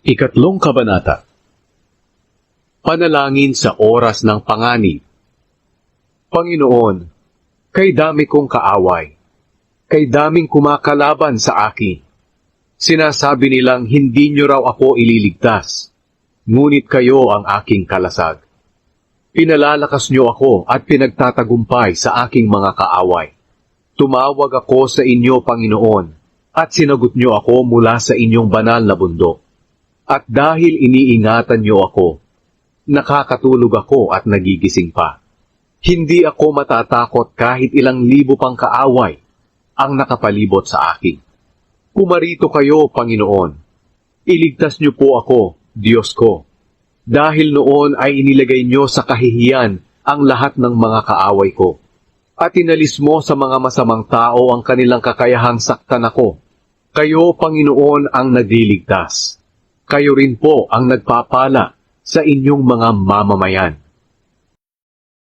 Ikatlong kabanata. Panalangin sa oras ng panganib. Panginoon, kay dami kong kaaway, kay daming kumakalaban sa akin. Sinasabi nilang hindi niyo raw ako ililigtas, ngunit kayo ang aking kalasag. Pinalalakas niyo ako at pinagtatagumpay sa aking mga kaaway. Tumawag ako sa inyo, Panginoon, at sinagot niyo ako mula sa inyong banal na bundok. At dahil iniingatan niyo ako, nakakatulog ako at nagigising pa. Hindi ako matatakot kahit ilang libo pang kaaway ang nakapalibot sa akin. Pumarito kayo, Panginoon. Iligtas niyo po ako, Diyos ko. Dahil noon ay inilagay niyo sa kahihiyan ang lahat ng mga kaaway ko. At inalis mo sa mga masamang tao ang kanilang kakayahang saktan ako. Kayo, Panginoon, ang nagliligtas. Kayo rin po ang nagpapala sa inyong mga mamamayan.